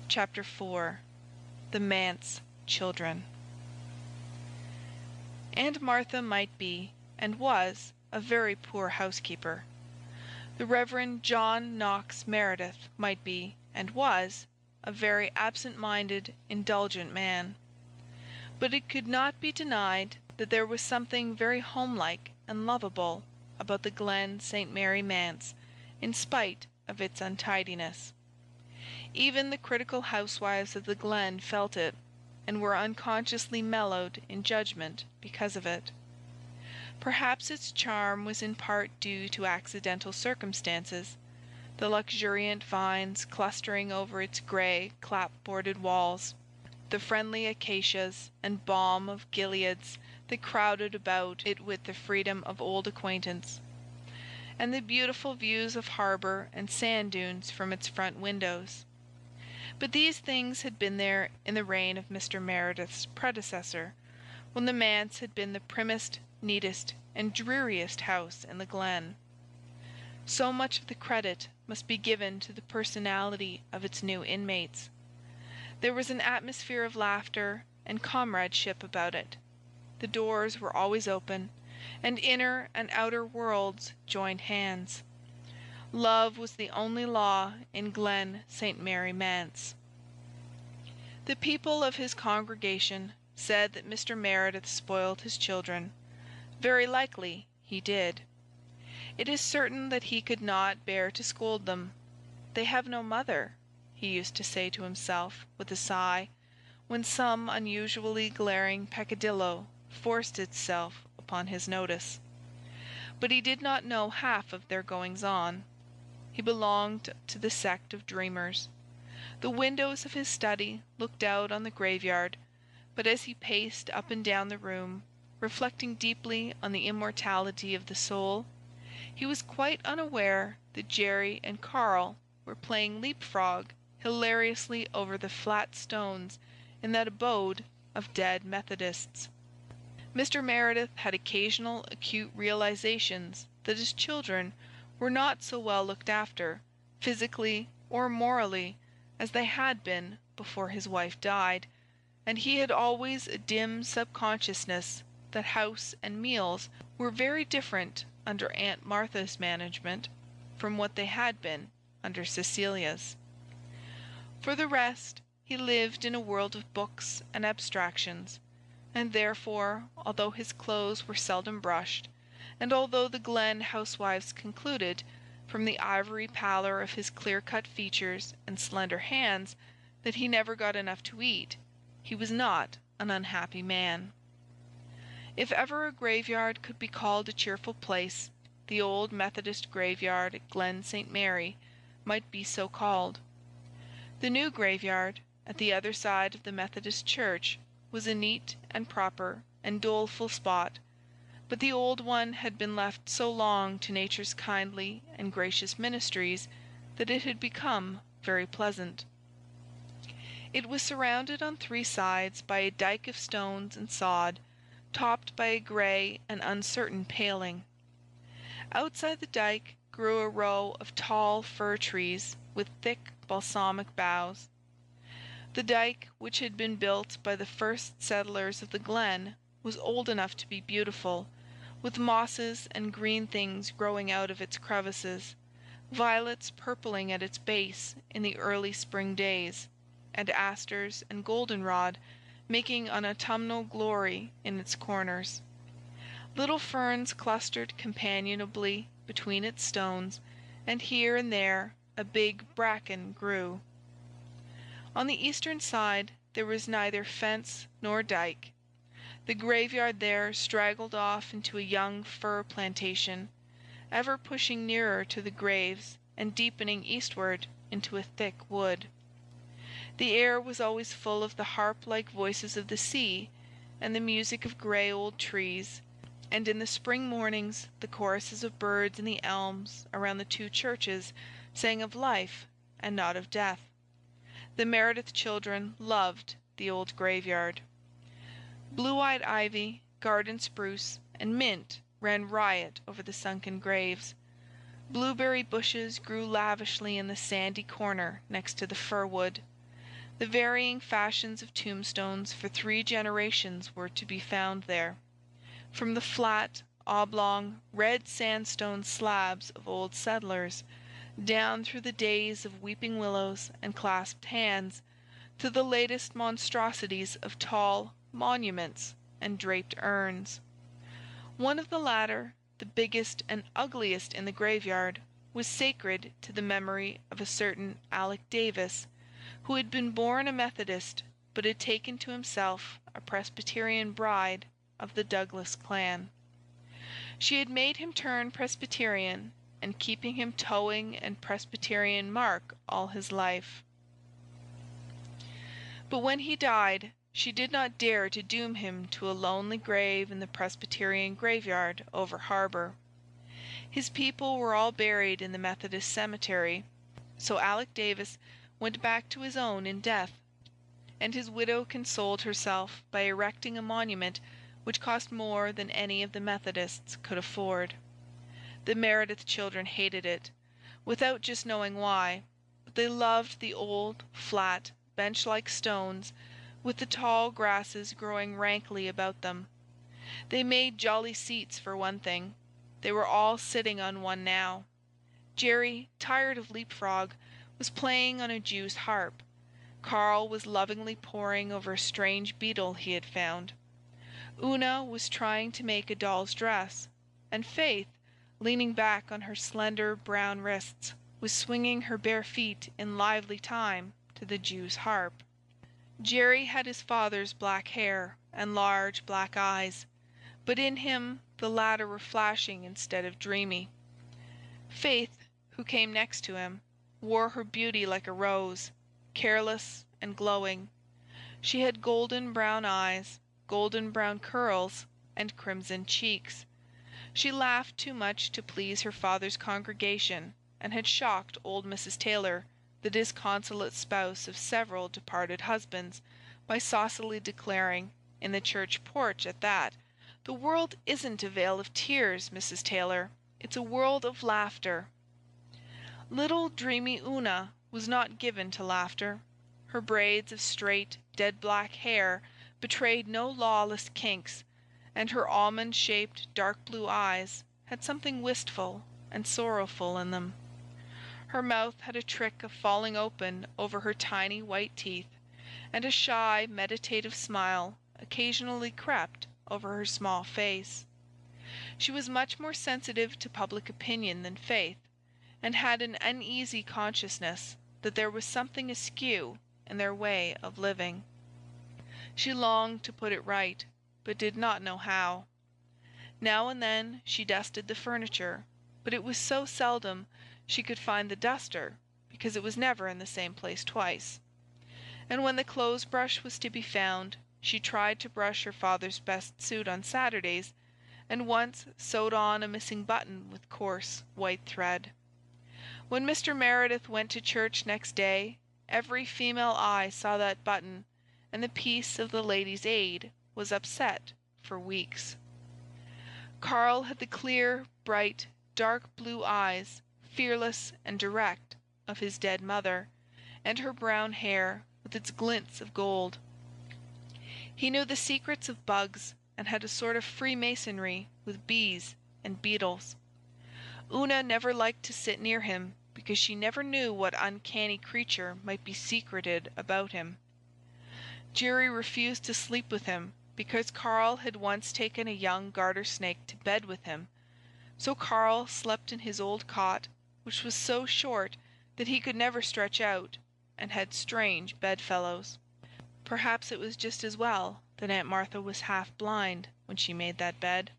Chapter 4. The Manse Children. Aunt Martha might be, and was, a very poor housekeeper. The Reverend John Knox Meredith might be, and was, a very absent-minded, indulgent man. But it could not be denied that there was something very homelike and lovable about the Glen St. Mary manse, in spite of its untidiness. Even the critical housewives of the Glen felt it, and were unconsciously mellowed in judgment because of it. Perhaps its charm was in part due to accidental circumstances, the luxuriant vines clustering over its grey clapboarded walls, the friendly acacias and balm of Gileads that crowded about it with the freedom of old acquaintance, and the beautiful views of harbour and sand dunes from its front windows. But these things had been there in the reign of Mr. Meredith's predecessor, when the manse had been the primmest, neatest, and dreariest house in the Glen. So much of the credit must be given to the personality of its new inmates. There was an atmosphere of laughter and comradeship about it. The doors were always open, and inner and outer worlds joined hands. Love was the only law in Glen St. Mary manse. The people of his congregation said that Mr. Meredith spoiled his children. Very likely he did. It is certain that he could not bear to scold them. "They have no mother," he used to say to himself with a sigh, when some unusually glaring peccadillo forced itself upon his notice. But he did not know half of their goings-on. He belonged to the sect of dreamers. The windows of his study looked out on the graveyard, but as he paced up and down the room, reflecting deeply on the immortality of the soul, he was quite unaware that Jerry and Carl were playing leap-frog hilariously over the flat stones in that abode of dead Methodists. Mr. Meredith had occasional acute realizations that his children were not so well looked after, physically or morally, as they had been before his wife died, and he had always a dim subconsciousness that house and meals were very different under Aunt Martha's management from what they had been under Cecilia's. For the rest, he lived in a world of books and abstractions, and therefore, although his clothes were seldom brushed, and although the Glen housewives concluded, from the ivory pallor of his clear-cut features and slender hands, that he never got enough to eat, he was not an unhappy man. If ever a graveyard could be called a cheerful place, the old Methodist graveyard at Glen St. Mary might be so called. The new graveyard, at the other side of the Methodist church, was a neat and proper and doleful spot, but the old one had been left so long to nature's kindly and gracious ministries that it had become very pleasant. It was surrounded on 3 sides by a dyke of stones and sod, topped by a grey and uncertain paling. Outside the dyke grew a row of tall fir trees with thick balsamic boughs. The dyke, which had been built by the first settlers of the Glen, was old enough to be beautiful, with mosses and green things growing out of its crevices, violets purpling at its base in the early spring days, and asters and goldenrod making an autumnal glory in its corners. Little ferns clustered companionably between its stones, and here and there a big bracken grew. On the eastern side there was neither fence nor dyke. The graveyard there straggled off into a young fir plantation, ever pushing nearer to the graves and deepening eastward into a thick wood. The air was always full of the harp-like voices of the sea and the music of grey old trees, and in the spring mornings the choruses of birds in the elms around the 2 churches sang of life and not of death. The Meredith children loved the old graveyard. Blue-eyed ivy, garden spruce, and mint ran riot over the sunken graves. Blueberry bushes grew lavishly in the sandy corner next to the fir wood. The varying fashions of tombstones for 3 generations were to be found there, from the flat, oblong, red sandstone slabs of old settlers, down through the days of weeping willows and clasped hands, to the latest monstrosities of tall monuments and draped urns. One of the latter, the biggest and ugliest in the graveyard, was sacred to the memory of a certain Alec Davis, who had been born a Methodist but had taken to himself a Presbyterian bride of the Douglas clan. She had made him turn Presbyterian, and keeping him towing and Presbyterian mark all his life. But when he died, she did not dare to doom him to a lonely grave in the Presbyterian graveyard over harbour. His people were all buried in the Methodist cemetery, so Alec Davis went back to his own in death, and his widow consoled herself by erecting a monument which cost more than any of the Methodists could afford. The Meredith children hated it, without just knowing why, but they loved the old, flat, bench-like stones, with the tall grasses growing rankly about them. They made jolly seats, for one thing. They were all sitting on one now. Jerry, tired of leapfrog, was playing on a Jew's harp. Carl was lovingly poring over a strange beetle he had found. Una was trying to make a doll's dress, and Faith, leaning back on her slender brown wrists, was swinging her bare feet in lively time to the Jew's harp. Jerry had his father's black hair and large black eyes, but in him the latter were flashing instead of dreamy. Faith, who came next to him, wore her beauty like a rose, careless and glowing. She had golden brown eyes, golden brown curls, and crimson cheeks. She laughed too much to please her father's congregation, and had shocked old Mrs. Taylor, the disconsolate spouse of several departed husbands, by saucily declaring, in the church porch at that, "The world isn't a vale of tears, Mrs. Taylor. It's a world of laughter." Little dreamy Una was not given to laughter. Her braids of straight, dead black hair betrayed no lawless kinks, and her almond-shaped dark blue eyes had something wistful and sorrowful in them. Her mouth had a trick of falling open over her tiny white teeth, and a shy, meditative smile occasionally crept over her small face. She was much more sensitive to public opinion than Faith, and had an uneasy consciousness that there was something askew in their way of living. She longed to put it right, but did not know how. Now and then she dusted the furniture, but it was so seldom she could find the duster, because it was never in the same place twice. And when the clothes-brush was to be found, she tried to brush her father's best suit on Saturdays, and once sewed on a missing button with coarse white thread. When Mr. Meredith went to church next day, every female eye saw that button, and the peace of the Ladies' Aid was upset for weeks. Carl had the clear, bright, dark blue eyes, fearless and direct, of his dead mother, and her brown hair with its glints of gold. He knew the secrets of bugs, and had a sort of freemasonry with bees and beetles. Una never liked to sit near him, because she never knew what uncanny creature might be secreted about him. Jerry refused to sleep with him, because Carl had once taken a young garter snake to bed with him, so Carl slept in his old cot, which was so short that he could never stretch out, and had strange bedfellows. Perhaps it was just as well that Aunt Martha was half blind when she made that bed.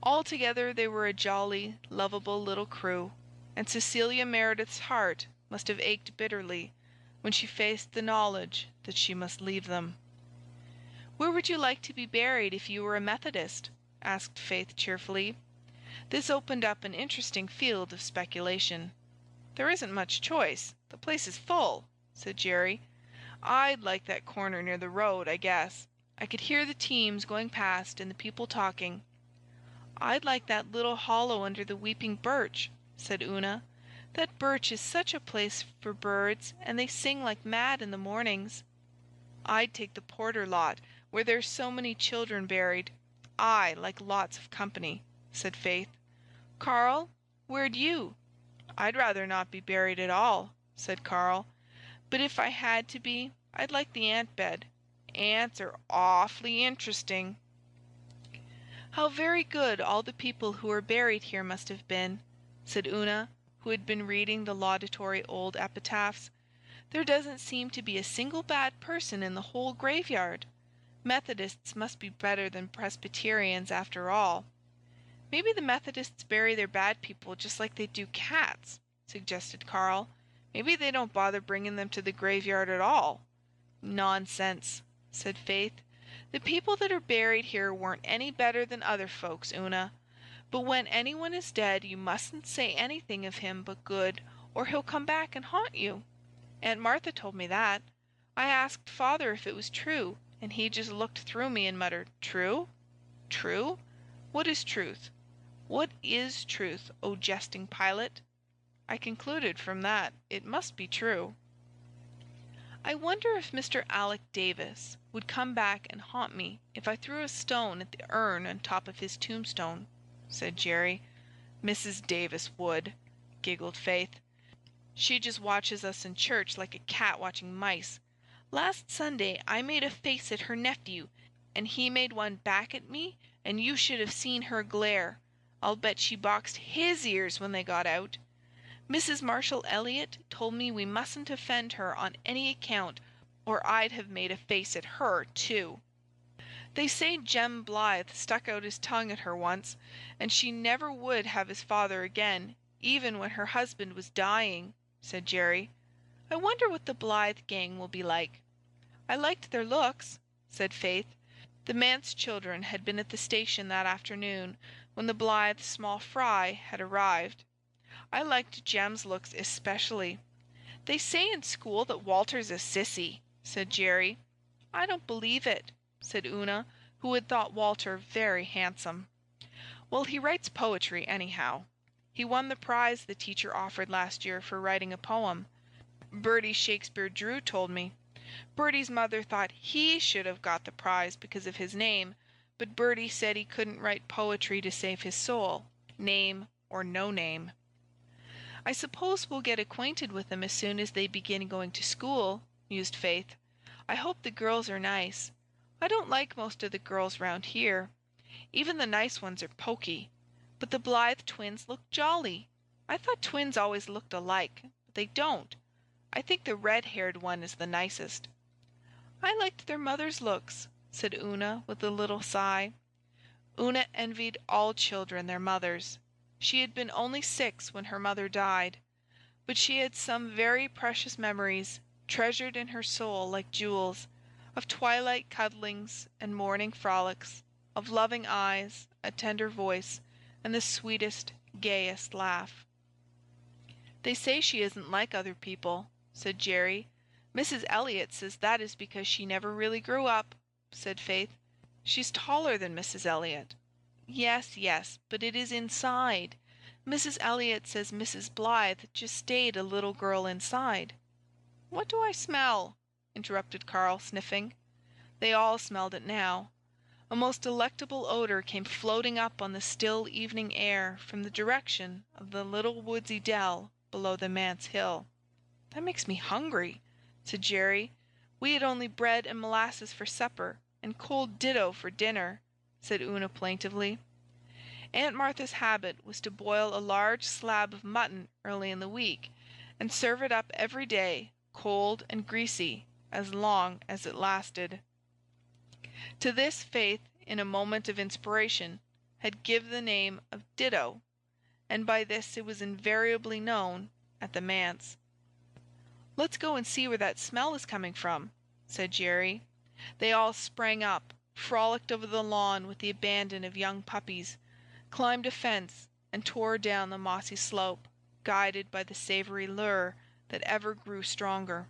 Altogether they were a jolly, lovable little crew, and Cecilia Meredith's heart must have ached bitterly when she faced the knowledge that she must leave them. "Where would you like to be buried if you were a Methodist?" asked Faith cheerfully. This opened up an interesting field of speculation. "There isn't much choice. The place is full," said Jerry. "I'd like that corner near the road, I guess. I could hear the teams going past and the people talking." "I'd like that little hollow under the weeping birch," said Una. That birch is such a place for birds, and they sing like mad in the mornings." "I'd take the Porter lot, where there's so many children buried. I like lots of company," said Faith. "Carl, where'd you?" "I'd rather not be buried at all," said Carl. "But if I had to be, I'd like the ant bed. Ants are awfully interesting." "How very good all the people who are buried here must have been," said Una, who had been reading the laudatory old epitaphs. "There doesn't seem to be a single bad person in the whole graveyard. Methodists must be better than Presbyterians, after all." "Maybe the Methodists bury their bad people just like they do cats," suggested Carl. "Maybe they don't bother bringing them to the graveyard at all." "Nonsense," said Faith. "The people that are buried here weren't any better than other folks, Una. But when anyone is dead you mustn't say anything of him but good, or he'll come back and haunt you. Aunt Martha told me that. I asked Father if it was true, and he just looked through me and muttered, 'True? True? What is truth? What is truth, O jesting Pilate?' I concluded from that it must be true." "I wonder if Mr. Alec Davis would come back and haunt me if I threw a stone at the urn on top of his tombstone," said Jerry. "Mrs. Davis would," giggled Faith. "She just watches us in church like a cat watching mice. Last Sunday I made a face at her nephew, and he made one back at me, and you should have seen her glare. I'll bet she boxed his ears when they got out. Mrs. Marshall Elliott told me we mustn't offend her on any account, or I'd have made a face at her, too. They say Jem Blythe stuck out his tongue at her once, and she never would have his father again, even when her husband was dying," said Jerry. "I wonder what the Blythe gang will be like." "I liked their looks," said Faith. The Manse children had been at the station that afternoon when the Blythe small fry had arrived. "I liked Jem's looks especially." "They say in school that Walter's a sissy," said Jerry. "I don't believe it," said Una, who had thought Walter very handsome. "Well, he writes poetry, anyhow. He won the prize the teacher offered last year for writing a poem. Bertie Shakespeare Drew told me. Bertie's mother thought he should have got the prize because of his name, but Bertie said he couldn't write poetry to save his soul, name or no name." "I suppose we'll get acquainted with them as soon as they begin going to school," mused Faith. "I hope the girls are nice. I don't like most of the girls round here. Even the nice ones are poky. But the Blythe twins look jolly. I thought twins always looked alike, but they don't. I think the red-haired one is the nicest." "I liked their mother's looks," said Una with a little sigh. Una envied all children their mothers. She had been only 6 when her mother died, but she had some very precious memories, treasured in her soul like jewels, of twilight cuddlings and morning frolics, of loving eyes, a tender voice, and the sweetest, gayest laugh. "They say she isn't like other people," said Jerry. "Mrs. Elliott says that is because she never really grew up," said Faith. "She's taller than Mrs. Elliott." Yes, but it is inside. Mrs. Elliott says Mrs. Blythe just stayed a little girl inside." "What do I smell?" interrupted Carl, sniffing. They all smelled it now. A most delectable odor came floating up on the still evening air from the direction of the little woodsy dell below the manse hill. "That makes me hungry," said Jerry. "We had only bread and molasses for supper, and cold ditto for dinner," said Una plaintively. Aunt Martha's habit was to boil a large slab of mutton early in the week, and serve it up every day, cold and greasy, as long as it lasted. To this Faith, in a moment of inspiration, had given the name of ditto, and by this it was invariably known at the manse. "Let's go and see where that smell is coming from," said Jerry. They all sprang up, frolicked over the lawn with the abandon of young puppies, climbed a fence, and tore down the mossy slope, guided by the savory lure that ever grew stronger.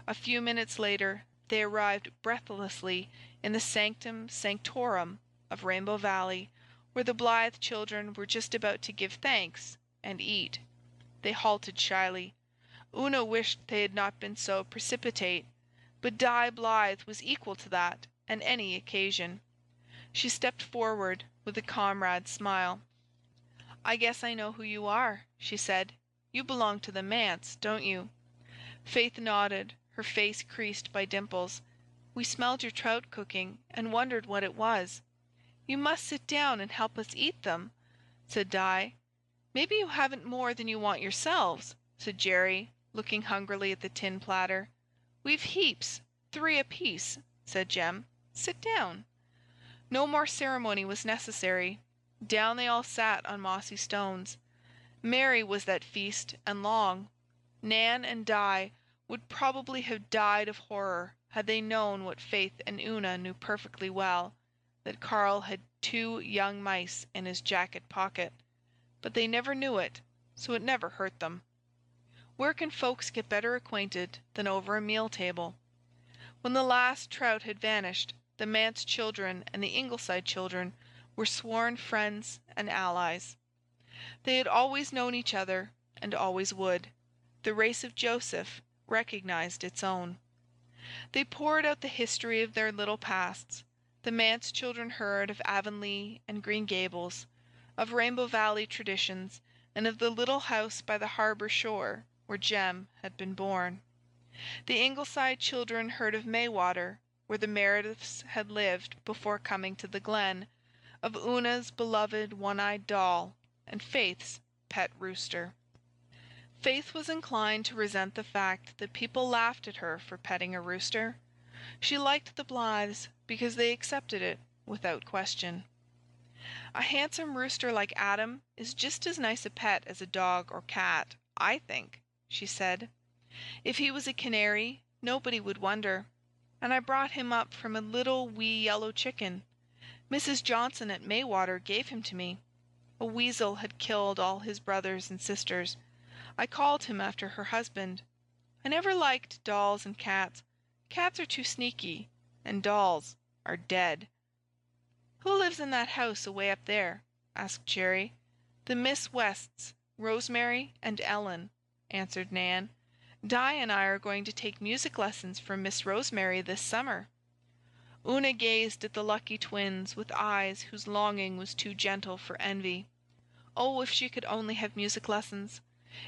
A few minutes later they arrived breathlessly in the sanctum sanctorum of Rainbow Valley, where the Blythe children were just about to give thanks and eat. They halted shyly. Una wished they had not been so precipitate, but Blythe was equal to that and any occasion. She stepped forward with a comrade's smile. "I guess I know who you are," she said. "You belong to the manse, don't you?" Faith nodded, her face creased by dimples. "We smelled your trout cooking and wondered what it was." "You must sit down and help us eat them," said Di. "Maybe you haven't more than you want yourselves," said Jerry, looking hungrily at the tin platter. "We've heaps, 3 apiece," said Jem. "Sit down." No more ceremony was necessary. Down they all sat on mossy stones. Merry was that feast, and long. Nan and Di would probably have died of horror had they known what Faith and Una knew perfectly well, that Carl had 2 young mice in his jacket pocket. But they never knew it, so it never hurt them. Where can folks get better acquainted than over a meal table? When the last trout had vanished, the manse children and the Ingleside children were sworn friends and allies. They had always known each other, and always would. The race of Joseph recognized its own. They poured out the history of their little pasts. The manse children heard of Avonlea and Green Gables, of Rainbow Valley traditions, and of the little house by the harbour shore where Jem had been born. The Ingleside children heard of Maywater, where the Merediths had lived before coming to the Glen, of Una's beloved one-eyed doll, and Faith's pet rooster. Faith was inclined to resent the fact that people laughed at her for petting a rooster. She liked the Blythes because they accepted it without question. "A handsome rooster like Adam is just as nice a pet as a dog or cat, I think," she said. "If he was a canary, nobody would wonder. And I brought him up from a little wee yellow chicken. Mrs. Johnson at Maywater gave him to me. A weasel had killed all his brothers and sisters. I called him after her husband. I never liked dolls and cats. Cats are too sneaky, and dolls are dead." "Who lives in that house away up there?" asked Jerry. "The Miss Wests, Rosemary and Ellen," answered Nan. "Di and I are going to take music lessons from Miss Rosemary this summer." Una gazed at the lucky twins with eyes whose longing was too gentle for envy. Oh, if she could only have music lessons!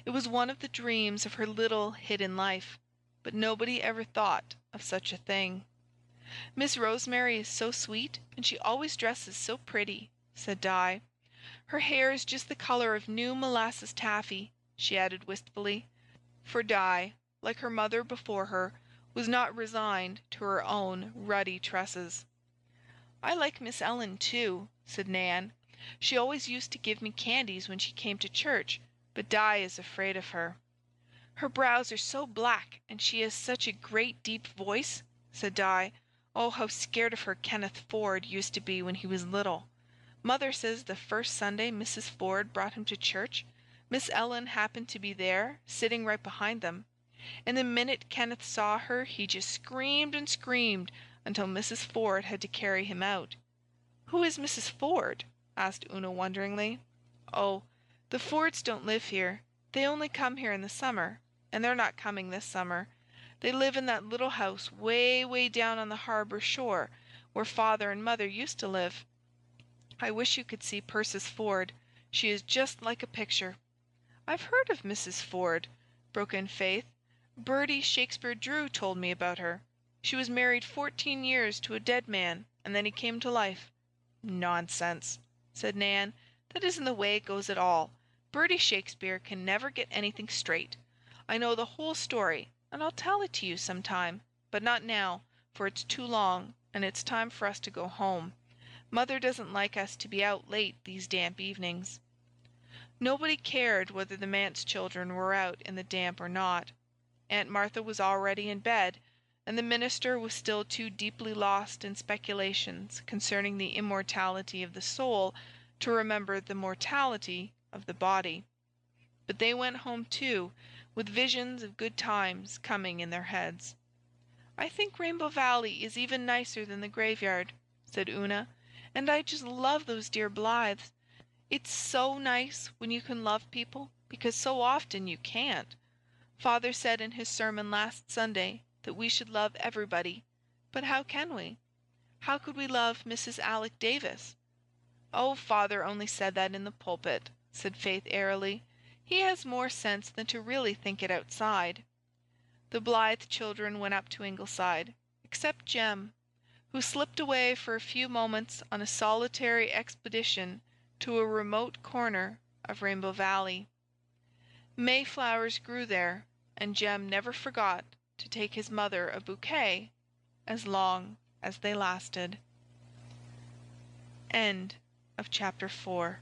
It was one of the dreams of her little hidden life, but nobody ever thought of such a thing. "Miss Rosemary is so sweet, and she always dresses so pretty," said Di. "Her hair is just the color of new molasses taffy," she added wistfully, for Di, like her mother before her, was not resigned to her own ruddy tresses. "I like Miss Ellen, too," said Nan. "She always used to give me candies when she came to church, but Di is afraid of her." "Her brows are so black, and she has such a great deep voice," said Di. "Oh, how scared of her Kenneth Ford used to be when he was little. Mother says the first Sunday Mrs. Ford brought him to church, Miss Ellen happened to be there, sitting right behind them. And the minute Kenneth saw her he just screamed and screamed until Mrs. Ford had to carry him out." "Who is Mrs. Ford?" asked Una wonderingly. "Oh, the Fords don't live here. They only come here in the summer, and they're not coming this summer. They live in that little house way, way down on the harbour shore where Father and Mother used to live. I wish you could see Persis Ford. She is just like a picture." "I've heard of Mrs. Ford," broke in Faith. "Bertie Shakespeare Drew told me about her. She was married 14 years to a dead man, and then he came to life." "Nonsense," said Nan. "That isn't the way it goes at all. Bertie Shakespeare can never get anything straight. I know the whole story, and I'll tell it to you some time, but not now, for it's too long, and it's time for us to go home. Mother doesn't like us to be out late these damp evenings." Nobody cared whether the manse children were out in the damp or not. Aunt Martha was already in bed, and the minister was still too deeply lost in speculations concerning the immortality of the soul to remember the mortality of the body. But they went home too, with visions of good times coming in their heads. "I think Rainbow Valley is even nicer than the graveyard," said Una, "and I just love those dear Blythes. It's so nice when you can love people because so often you can't. Father said in his sermon last Sunday that we should love everybody, but how can we? How could we love Mrs. Alec Davis?" "Oh, Father only said that in the pulpit," said Faith airily. "He has more sense than to really think it outside." The Blythe children went up to Ingleside, except Jem, who slipped away for a few moments on a solitary expedition to a remote corner of Rainbow Valley. Mayflowers grew there, and Jem never forgot to take his mother a bouquet as long as they lasted. End of chapter 4.